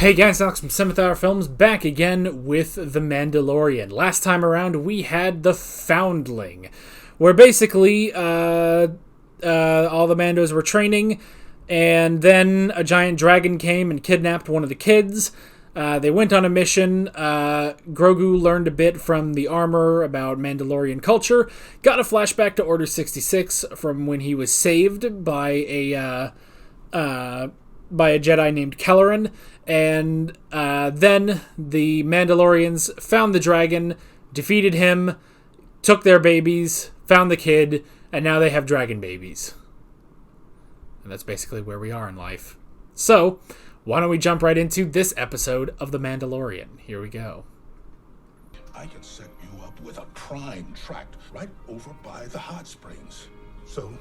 Hey guys, Alex from 7th Hour Films, back again with The Mandalorian. Last time around, we had The Foundling, where basically all the Mandos were training, and then a giant dragon came and kidnapped one of the kids. They went on a mission. Grogu learned a bit from the armor about Mandalorian culture, got a flashback to Order 66 from when he was saved by a Jedi named Kelleran, and then the Mandalorians found the dragon, defeated him, took their babies, found the kid, and now they have dragon babies. And that's basically where we are in life. So, why don't we jump right into this episode of The Mandalorian? Here we go. I can set you up with a prime tract right over by the hot springs. So,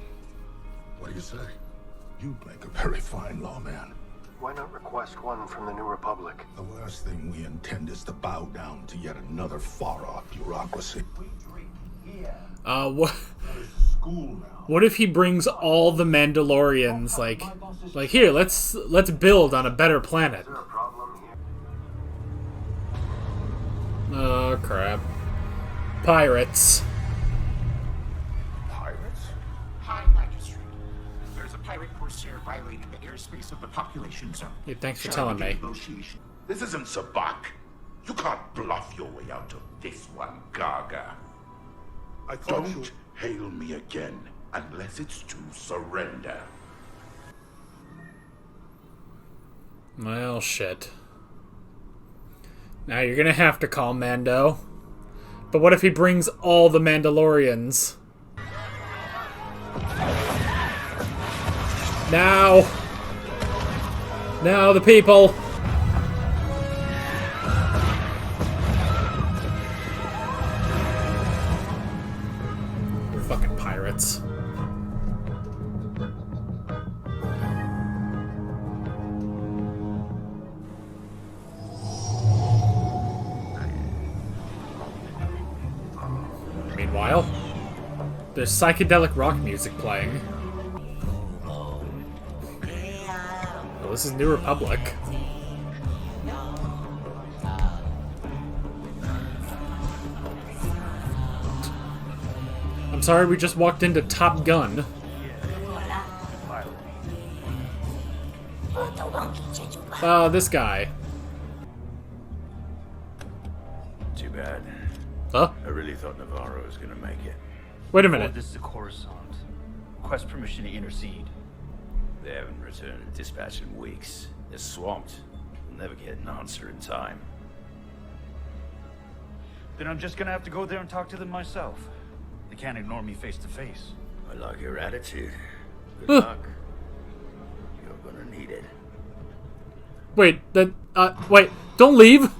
what do you say? You make a very fine lawman. Why not request one from the New Republic? The last thing we intend is to bow down to yet another far-off bureaucracy. What if he brings all the Mandalorians, like here, let's build on a better planet. Oh crap. Pirates. High Magistrate, there's a pirate corsair violating the airspace of the population zone. Yeah, thanks for telling me. This isn't Sabak. You can't bluff your way out of this one, Gaga. Don't hail me again unless it's to surrender. Well, shit. Now you're gonna have to call Mando. But what if he brings all the Mandalorians? Now! Now the people! Fucking pirates. Meanwhile, there's psychedelic rock music playing. Oh, this is New Republic. I'm sorry, we just walked into Top Gun. Oh, this guy. Too bad. Huh? I really thought Navarro was gonna make it. Wait a minute. This is a Coruscant. Request permission to intercede. They haven't returned a dispatch in weeks. They're swamped. They'll never get an answer in time. Then I'm just gonna have to go there and talk to them myself. They can't ignore me face to face. I like your attitude. Good luck. You're gonna need it. Wait, wait, don't leave!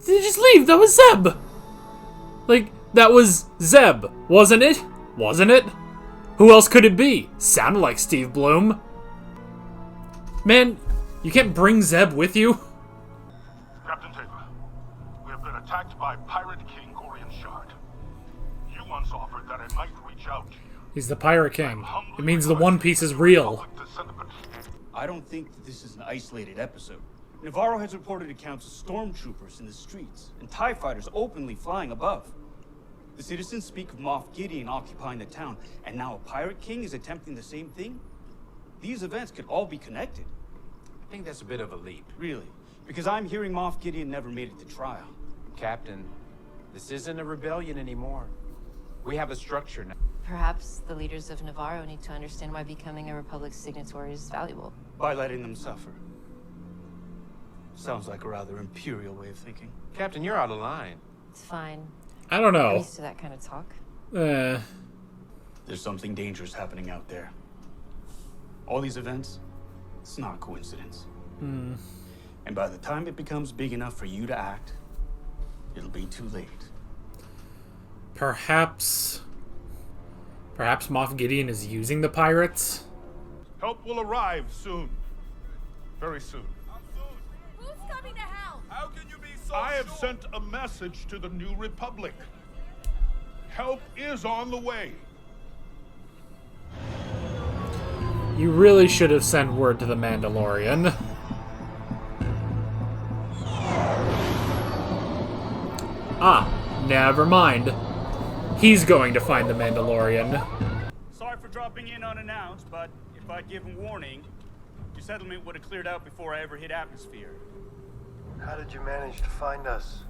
Did he just leave? That was Zeb! Like, that was Zeb, wasn't it? Wasn't it? Who else could it be? Sounded like Steve Bloom. Man, you can't bring Zeb with you? Captain Taylor, we have been attacked by Pirate King Gorian Shard. You once offered that I might reach out to you. He's the Pirate King. It means the One Piece is real. I don't think that this is an isolated episode. Navarro has reported accounts of stormtroopers in the streets and TIE fighters openly flying above. The citizens speak of Moff Gideon occupying the town, and now a Pirate King is attempting the same thing? These events could all be connected. I think that's a bit of a leap. Really? Because I'm hearing Moff Gideon never made it to trial. Captain, this isn't a rebellion anymore. We have a structure now. Perhaps the leaders of Navarro need to understand why becoming a Republic signatory is valuable. By letting them suffer. Sounds like a rather imperial way of thinking. Captain, you're out of line. It's fine. I don't I'm know. used to that kind of talk. There's something dangerous happening out there. All these events, it's not a coincidence. And by the time it becomes big enough for you to act, it'll be too late. Perhaps Moff Gideon is using the pirates? Help will arrive soon. Very soon. Who's coming to help? How can you be so I have sent a message to the New Republic. Help is on the way. You really should have sent word to the Mandalorian. Ah, never mind. He's going to find the Mandalorian. Sorry for dropping in unannounced, but if I'd given warning, your settlement would have cleared out before I ever hit atmosphere. How did you manage to find us?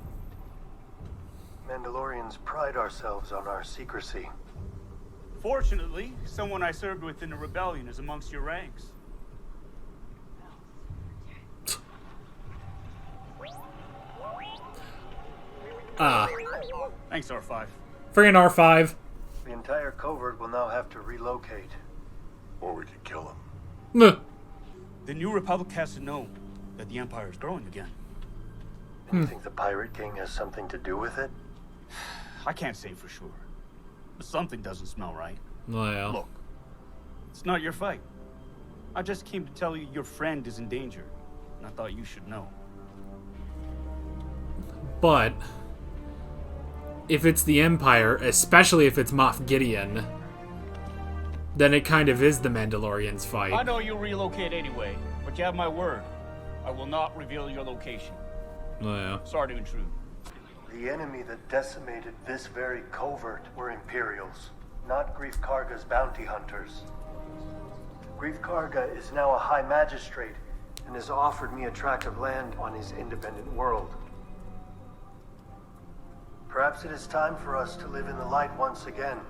Mandalorians pride ourselves on our secrecy. Fortunately, someone I served with in the rebellion is amongst your ranks. Thanks, R5. Friggin' R5. The entire covert will now have to relocate. Or we could kill him. Meh. The New Republic has to know that the Empire is growing again. And you think the Pirate King has something to do with it? I can't say for sure, but something doesn't smell right. Well. Look, it's not your fight. I just came to tell you your friend is in danger, and I thought you should know. But if it's the Empire, especially if it's Moff Gideon, then it kind of is the Mandalorian's fight. I know you'll relocate anyway, but you have my word. I will not reveal your location. Yeah. Sorry to intrude. The enemy that decimated this very covert were Imperials, not Grief Karga's bounty hunters. Grief Karga is now a high magistrate and has offered me a tract of land on his independent world. Perhaps it is time for us to live in the light once again,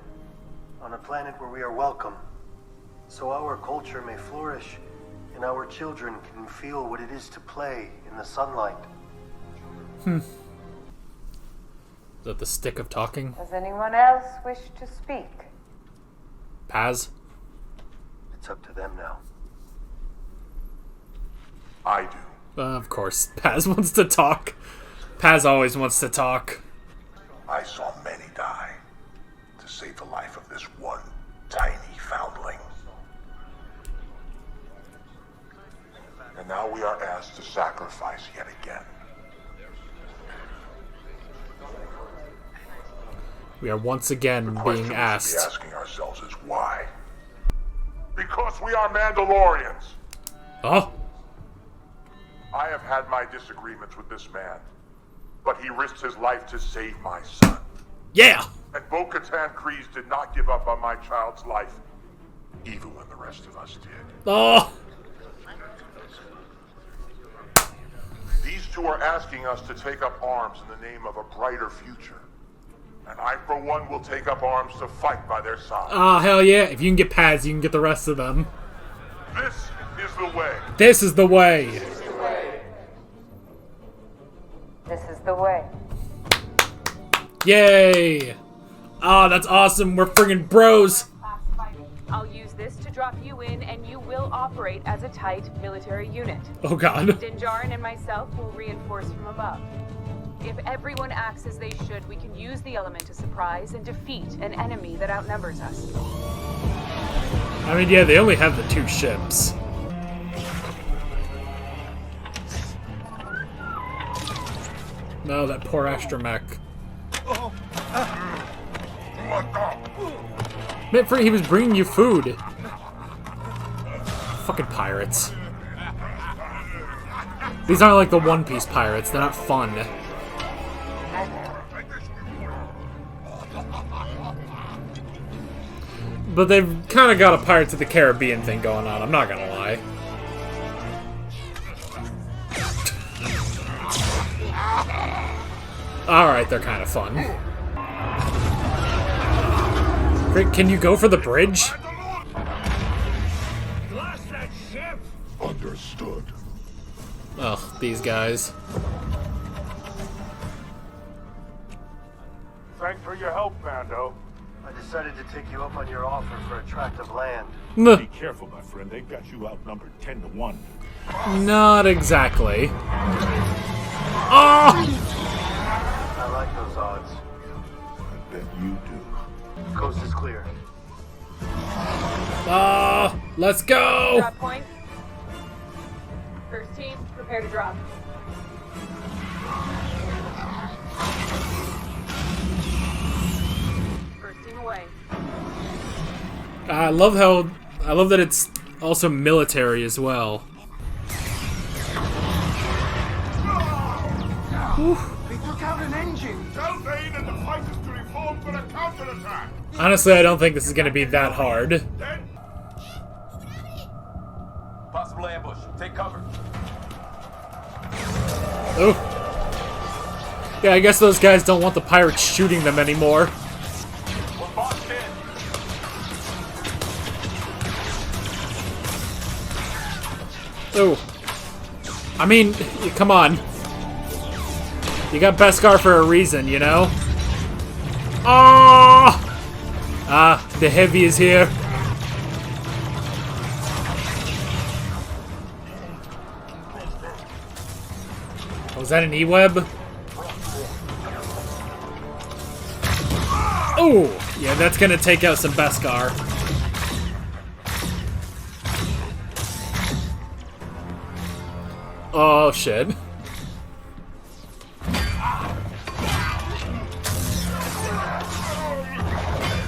on a planet where we are welcome, so our culture may flourish and our children can feel what it is to play in the sunlight. Is that the stick of talking? Does anyone else wish to speak? Paz? It's up to them now. I do. Of course, Paz wants to talk. Paz always wants to talk. I saw many die to save the life of this one tiny foundling. And now we are asked to sacrifice yet again. We are once again being asked. The question we should be asking ourselves is why? Because we are Mandalorians. Oh? I have had my disagreements with this man, but he risked his life to save my son. Yeah! And Bo-Katan Kryze did not give up on my child's life, even when the rest of us did. Oh! These two are asking us to take up arms in the name of a brighter future. And I, for one, will take up arms to fight by their side. Oh, hell yeah. If you can get Paz, you can get the rest of them. This is the way. This is the way. This is the way. Yay! Ah, that's awesome. We're friggin' bros. I'll use this to drop you in, and you will operate as a tight military unit. Oh, God. Dinjarin and myself will reinforce from above. If everyone acts as they should, we can use the element to surprise and defeat an enemy that outnumbers us. I mean, yeah, they only have the 2 ships. No, that poor astromech. Man, he was bringing you food. Fucking pirates. These aren't like the One Piece pirates. They're not fun. But they've kind of got a Pirates of the Caribbean thing going on, I'm not gonna lie. Alright, they're kind of fun. Can you go for the bridge? Understood. Oh, these guys. Thanks for your help, Mando. I decided to take you up on your offer for a tract of land. Be careful, my friend. They've got you outnumbered 10 to 1. Not exactly. Oh! I like those odds. I bet you do. Coast is clear. Let's go! Drop point. First team, prepare to drop. First team away. I love that it's also military as well. They took out an engine! Tell Vane and the fighters to reform for a counterattack! Honestly, I don't think this is going to be that hard. Possible ambush. Take cover. Oh. Yeah, I guess those guys don't want the pirates shooting them anymore. We're boxed in. Oh. I mean, come on. You got Beskar for a reason, you know? Oh! Ah, the heavy is here. Oh, was that an E-web? Oh! Yeah, that's gonna take out some Beskar. Oh, shit.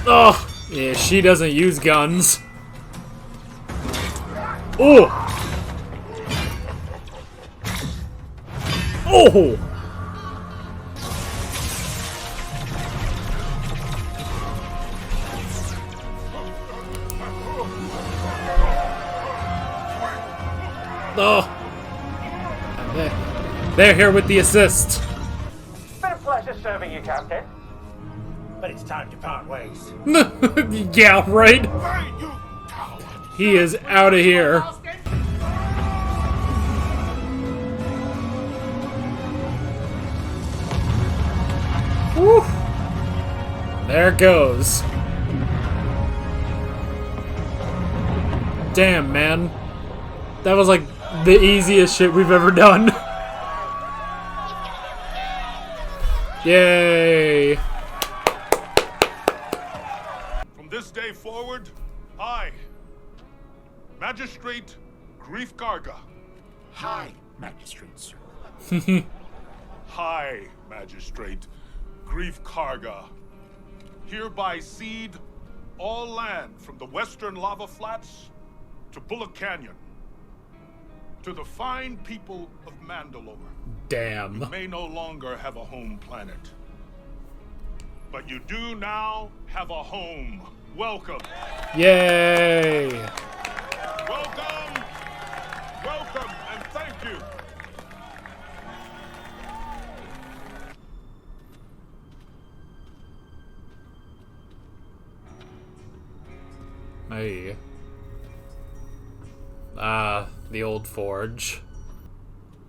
Oh! Yeah, she doesn't use guns. Oh! Oh! Oh! They're here with the assist. Been a pleasure serving you, Captain. But it's time to part ways. Yeah, right? He is out of here. Woo! There it goes. Damn, man. That was like the easiest shit we've ever done. Yay! From this day forward, I, Magistrate Grief Karga. Hi, Magistrate, sir. Hi, Magistrate Grief Karga. Hereby cede all land from the western lava flats to Bullock Canyon to the fine people of Mandalore. Damn. You may no longer have a home planet, but you do now have a home. Welcome. Yay! Welcome, welcome, and thank you. Hey. The old forge.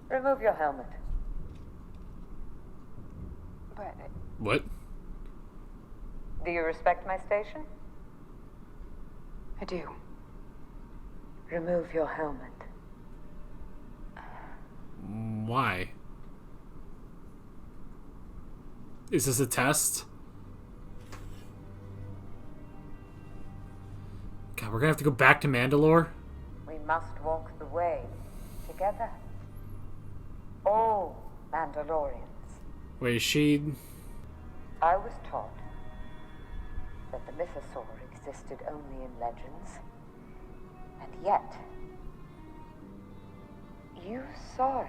Remove your helmet. What? Do you respect my station? I do. Remove your helmet. Why? Is this a test? God, we're gonna have to go back to Mandalore? We must walk the way together. All Mandalorians. Wait, she... I was taught that the mythosaur existed only in legends. And yet, you saw it.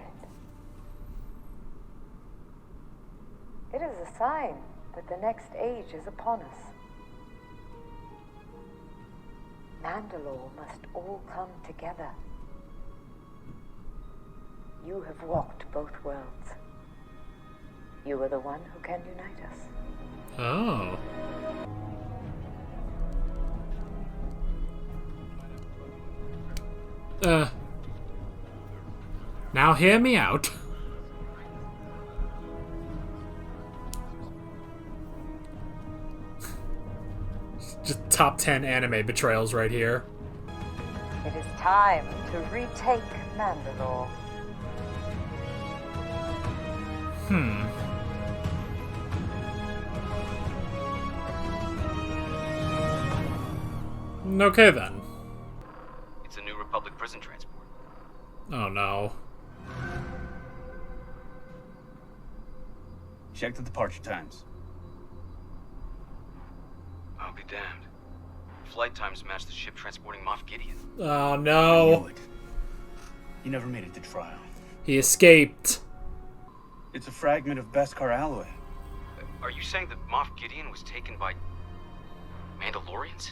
It is a sign that the next age is upon us. Mandalore must all come together. You have walked both worlds. You are the one who can unite us. Oh. Now hear me out. Just top 10 anime betrayals right here. It is time to retake Mandalore. Okay then. It's a New Republic prison transport. Oh no. Check the departure times. I'll be damned. flight times match the ship transporting Moff Gideon. Oh I no. knew it. He never made it to trial. He escaped. It's a fragment of Beskar alloy. Are you saying that Moff Gideon was taken by Mandalorians?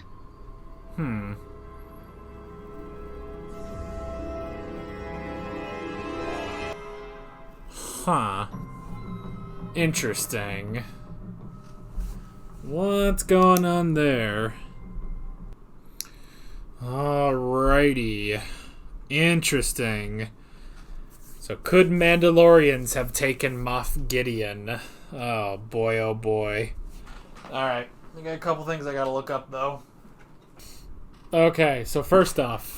Huh. Interesting. What's going on there? Alrighty. Interesting. So could Mandalorians have taken Moff Gideon? Oh boy, oh boy. Alright. I got a couple things I gotta look up though. Okay, so first of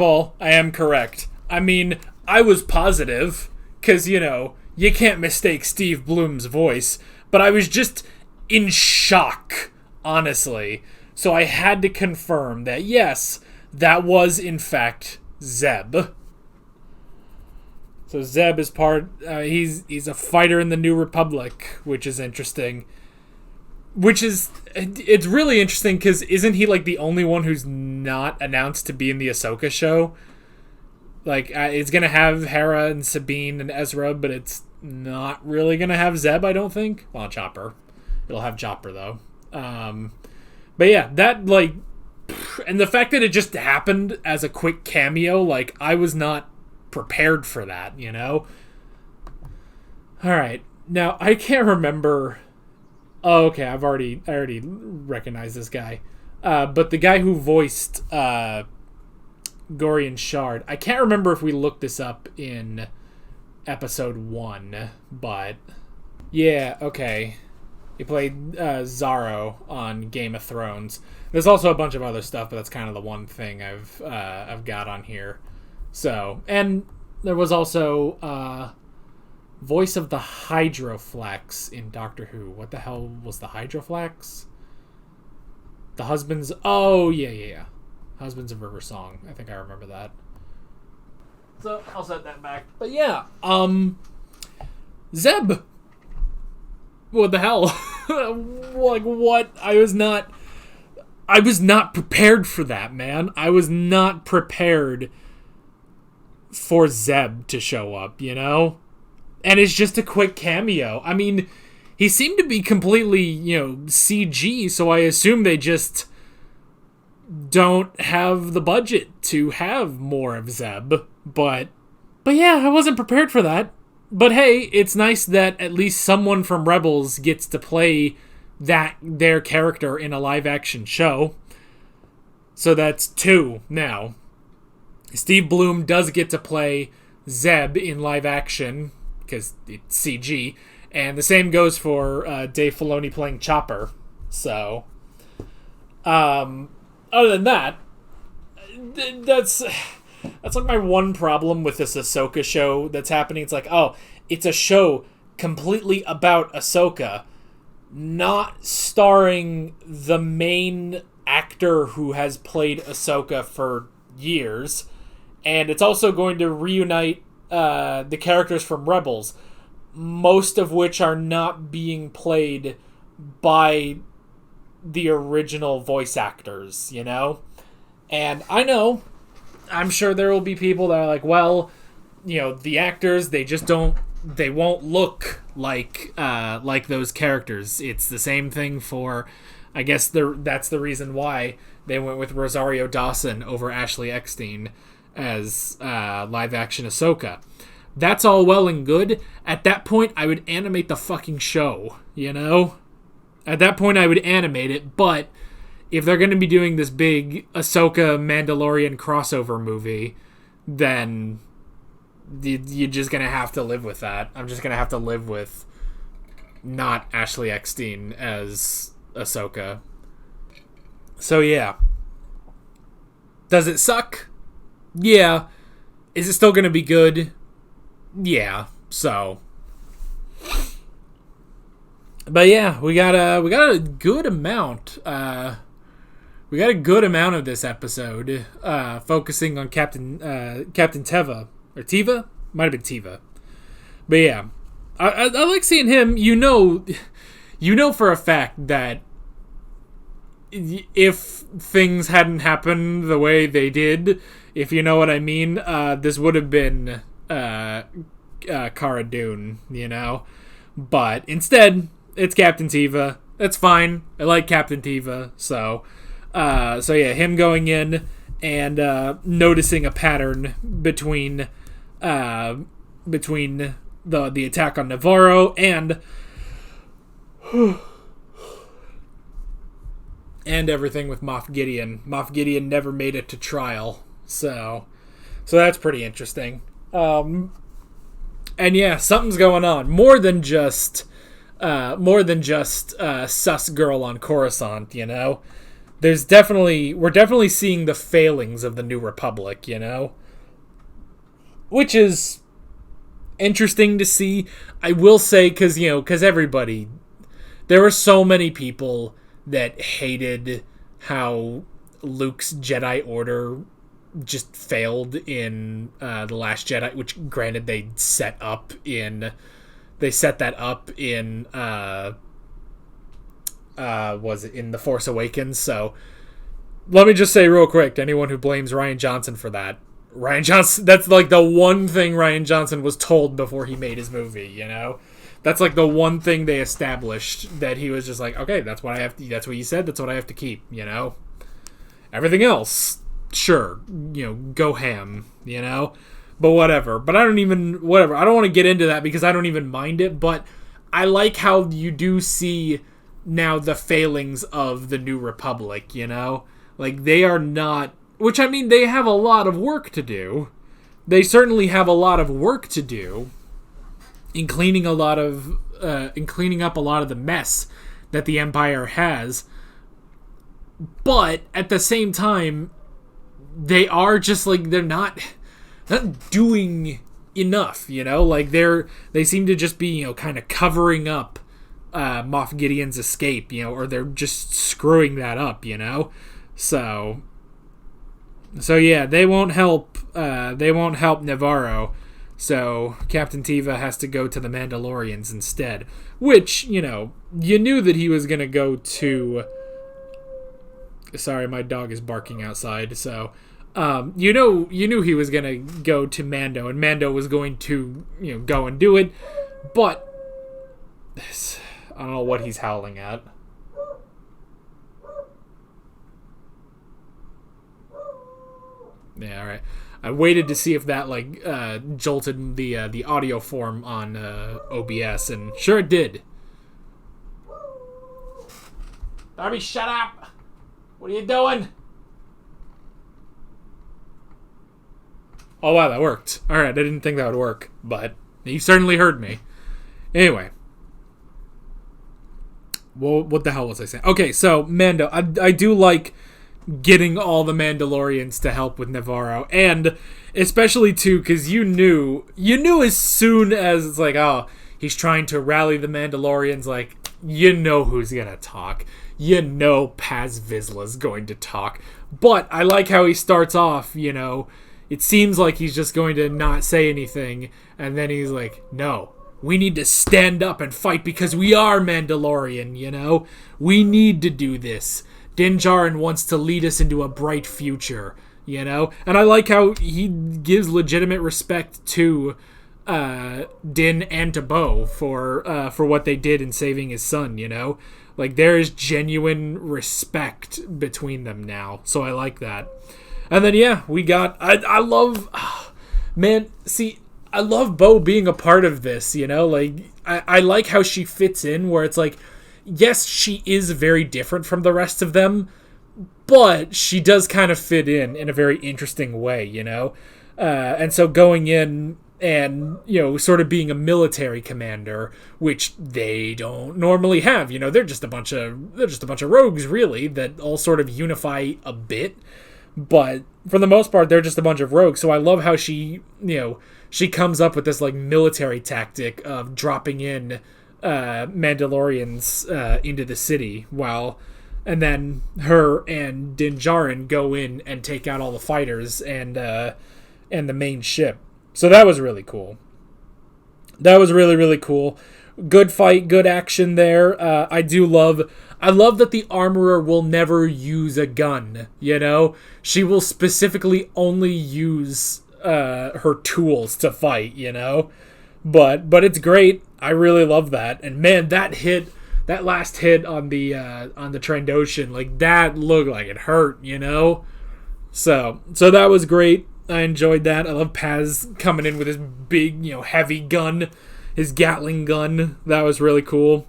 all, I am correct. I mean, I was positive, because, you know, you can't mistake Steve Blum's voice, but I was just in shock, honestly. So I had to confirm that, yes, that was, in fact, Zeb. So Zeb is he's a fighter in the New Republic, which is interesting. It's really interesting, because isn't he, like, the only one who's not announced to be in the Ahsoka show? Like, it's going to have Hera and Sabine and Ezra, but it's not really going to have Zeb, I don't think. Well, Chopper. It'll have Chopper, though. But yeah, that, like... And the fact that it just happened as a quick cameo, like, I was not prepared for that, you know? Alright. Now, I can't remember... Oh, okay, I already recognize this guy. But the guy who voiced... Gorian Shard. I can't remember if we looked this up in episode 1, but yeah, okay. He played Zorro on Game of Thrones. There's also a bunch of other stuff, but that's kind of the one thing I've got on here. So, and there was also voice of the Hydroflex in Doctor Who. What the hell was the Hydroflex? The husband's... Oh, yeah. Husbands of River Song. I think I remember that. So, I'll set that back. But yeah, Zeb. What the hell? Like, what? I was not prepared for that, man. I was not prepared for Zeb to show up, you know? And it's just a quick cameo. I mean, he seemed to be completely, CG, so I assume they just don't have the budget to have more of Zeb. But yeah, I wasn't prepared for that. But hey, it's nice that at least someone from Rebels gets to play their character in a live-action show. So that's 2 now. Steve Blum does get to play Zeb in live-action, because it's CG. And the same goes for Dave Filoni playing Chopper. So, other than that, that's like my one problem with this Ahsoka show that's happening. It's like, oh, it's a show completely about Ahsoka, not starring the main actor who has played Ahsoka for years, and it's also going to reunite the characters from Rebels, most of which are not being played by the original voice actors, you know? And I know, I'm sure there will be people that are like, well, the actors, they won't look like those characters. It's the same thing for, I guess that's the reason why they went with Rosario Dawson over Ashley Eckstein as live action Ahsoka. That's all well and good. At that point, I would animate the fucking show, you know? At that point, I would animate it, but if they're going to be doing this big Ahsoka Mandalorian crossover movie, then you're just going to have to live with that. I'm just going to have to live with not Ashley Eckstein as Ahsoka. So yeah. Does it suck? Yeah. Is it still going to be good? Yeah. So... But yeah, we got a good amount. We got a good amount of this episode, focusing on Captain Teva or Teva, might have been Teva. But yeah, I like seeing him. You know for a fact that if things hadn't happened the way they did, if you know what I mean, this would have been Cara Dune, you know? But instead, it's Captain Teva. That's fine. I like Captain Teva. So yeah, him going in and noticing a pattern between the attack on Navarro and everything with Moff Gideon. Moff Gideon never made it to trial, so that's pretty interesting. And yeah, something's going on. More than just sus girl on Coruscant, you know. We're definitely seeing the failings of the New Republic, you know, which is interesting to see. I will say, because everybody, there were so many people that hated how Luke's Jedi Order just failed in The Last Jedi, which granted they set that up in was it in The Force Awakens. So let me just say real quick to anyone who blames Rian Johnson for that, that's like the one thing Rian Johnson was told before he made his movie, you know. That's like the one thing they established, that he was just like, okay, that's what you said, that's what I have to keep, you know. Everything else, sure, you know, go ham, you know. But whatever. But I don't want to get into that because I don't even mind it, but I like how you do see now the failings of the New Republic, you know? Like, they are not... Which, I mean, they have a lot of work to do. They certainly have a lot of work to do in cleaning up a lot of the mess that the Empire has. But, at the same time, they are just, like, they're not doing enough, you know? Like, they seem to just be, you know, kind of covering up Moff Gideon's escape, you know, or they're just screwing that up, you know? So yeah, they won't help Navarro. So Captain Teva has to go to the Mandalorians instead, which, you know, you knew that he was going to go to... Sorry, my dog is barking outside, so... you knew he was going to go to Mando, and Mando was going to, you know, go and do it, but... I don't know what he's howling at. Yeah, alright. I waited to see if that, like, jolted the audio form on OBS, and sure it did. Darby, shut up! What are you doing? Oh, wow, that worked. Alright, I didn't think that would work, but you certainly heard me. Anyway. Well, what the hell was I saying? Okay, so, Mando. I do like getting all the Mandalorians to help with Navarro, and especially, too, because you knew as soon as it's like, oh, he's trying to rally the Mandalorians, like, you know who's gonna talk. You know Paz Vizsla's going to talk. But I like how he starts off, you know, it seems like he's just going to not say anything, and then he's like, no, we need to stand up and fight because we are Mandalorian, you know? We need to do this. Din Djarin wants to lead us into a bright future, you know? And I like how he gives legitimate respect to Din and to Bo for what they did in saving his son, you know? Like, there is genuine respect between them now, so I like that. And then, yeah, we got... I love... man, see... I love Bo being a part of this, you know? Like, I like how she fits in, where it's like, yes, she is very different from the rest of them, but she does kind of fit in a very interesting way, you know? And so going in and, you know, sort of being a military commander, which they don't normally have, you know? They're just a bunch of rogues, really, that all sort of unify a bit, but for the most part, they're just a bunch of rogues. So I love how she, you know, she comes up with this, like, military tactic of dropping in Mandalorians into the city and then her and Din Djarin go in and take out all the fighters and the main ship. So that was really cool. That was really, really cool. Good fight, good action there. I love that the armorer will never use a gun, you know? She will specifically only use her tools to fight, you know? But it's great. I really love that. And man, that last hit on the Trandoshan, like, that looked like it hurt, you know? So that was great. I enjoyed that. I love Paz coming in with his big, you know, heavy gun, his Gatling gun. That was really cool.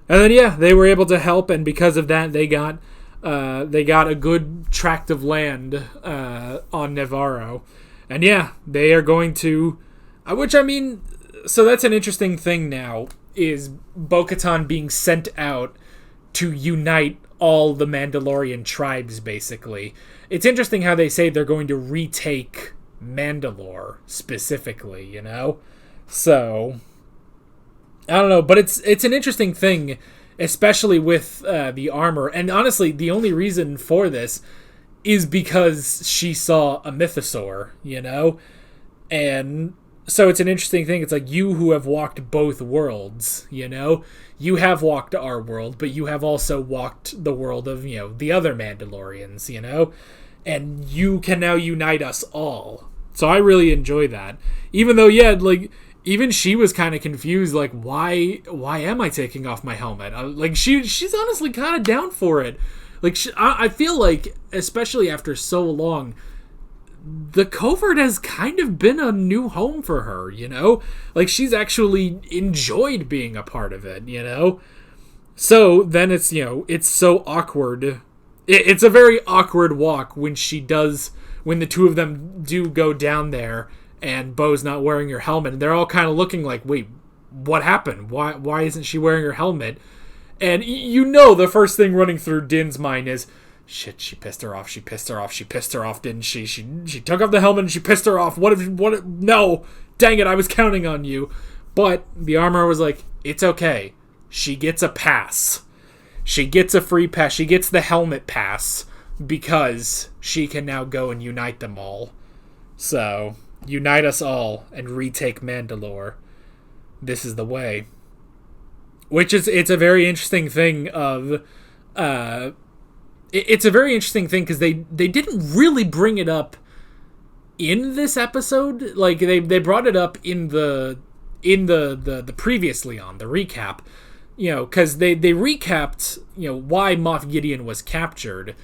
And then, yeah, they were able to help, and because of that, they got a good tract of land on Navarro. And yeah, they are going to, which, I mean, so that's an interesting thing now, is Bo-Katan being sent out to unite all the Mandalorian tribes, basically. It's interesting how they say they're going to retake Mandalore, specifically, you know? So, I don't know, but it's an interesting thing, especially with the armor. And honestly, the only reason for this is because she saw a mythosaur, you know? And so it's an interesting thing. It's like, you who have walked both worlds, you know? You have walked our world, but you have also walked the world of, you know, the other Mandalorians, you know? And you can now unite us all. So I really enjoy that. Even though, yeah, like, even she was kind of confused, like, why am I taking off my helmet? Like, she's honestly kind of down for it. Like, I feel like, especially after so long, the covert has kind of been a new home for her, you know? Like, she's actually enjoyed being a part of it, you know? So then it's, you know, it's so awkward. It's a very awkward walk when the two of them do go down there and Bo's not wearing her helmet, and they're all kind of looking like, wait, what happened? Why isn't she wearing her helmet? And you know the first thing running through Din's mind is, shit, she pissed her off, didn't she? She took off the helmet and she pissed her off. No, dang it, I was counting on you. But the armorer was like, it's okay. She gets a pass. She gets a free pass. She gets the helmet pass because she can now go and unite them all. So, unite us all and retake Mandalore. This is the way. It's a very interesting thing it's a very interesting thing because they didn't really bring it up in this episode. Like, they brought it up in the previously on the recap, you know, because they recapped, you know, why Moff Gideon was captured,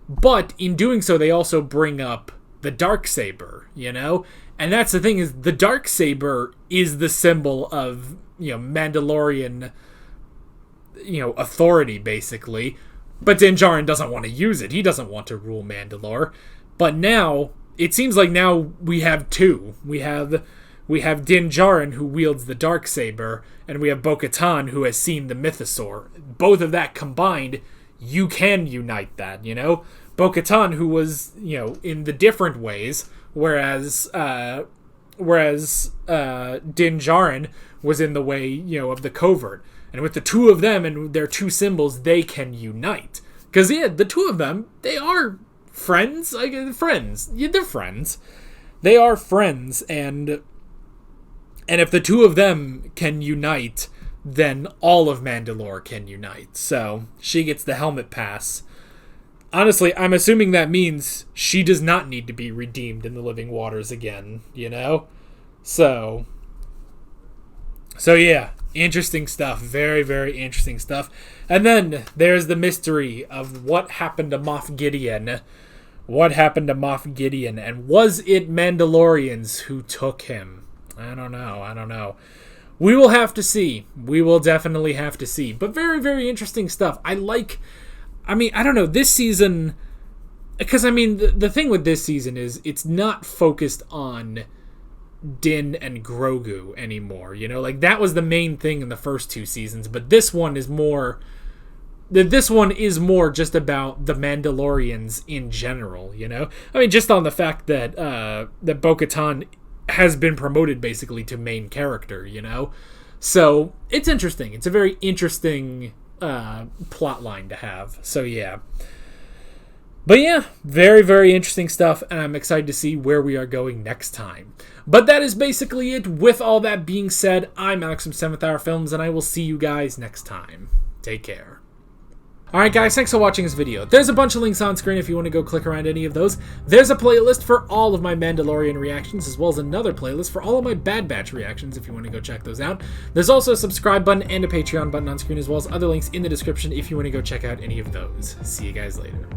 but in doing so they also bring up the Darksaber, you know? And that's the thing, is the Darksaber is the symbol of, you know, Mandalorian, you know, authority, basically. But Din Djarin doesn't want to use it. He doesn't want to rule Mandalore. But now, it seems like now we have two. We have Din Djarin, who wields the Darksaber, and we have Bo-Katan, who has seen the mythosaur. Both of that combined, you can unite that, you know? Bo-Katan, who was, you know, in the different ways, whereas Din Djarin was in the way, you know, of the covert. And with the two of them and their two symbols, they can unite. Because, yeah, the two of them, they are friends. Friends. Yeah, they're friends. They are friends, and if the two of them can unite, then all of Mandalore can unite. So, she gets the helmet pass. Honestly, I'm assuming that means she does not need to be redeemed in the living waters again, you know? So yeah, interesting stuff. Very, very interesting stuff. And then there's the mystery of what happened to Moff Gideon. What happened to Moff Gideon? And was it Mandalorians who took him? I don't know. We will have to see. We will definitely have to see. But very, very interesting stuff. I don't know, this season, because, the thing with this season is it's not focused on Din and Grogu anymore, you know? Like, that was the main thing in the first two seasons, but this one is more just about the Mandalorians in general, you know? Just on the fact that Bo-Katan has been promoted basically to main character, you know? So, it's interesting. It's a very interesting plot line to have. So, yeah. But yeah, very, very interesting stuff, and I'm excited to see where we are going next time. But that is basically it. With all that being said, I'm Alex from 7th Hour Films, and I will see you guys next time. Take care. Alright guys, thanks for watching this video. There's a bunch of links on screen if you want to go click around any of those. There's a playlist for all of my Mandalorian reactions, as well as another playlist for all of my Bad Batch reactions if you want to go check those out. There's also a subscribe button and a Patreon button on screen, as well as other links in the description if you want to go check out any of those. See you guys later.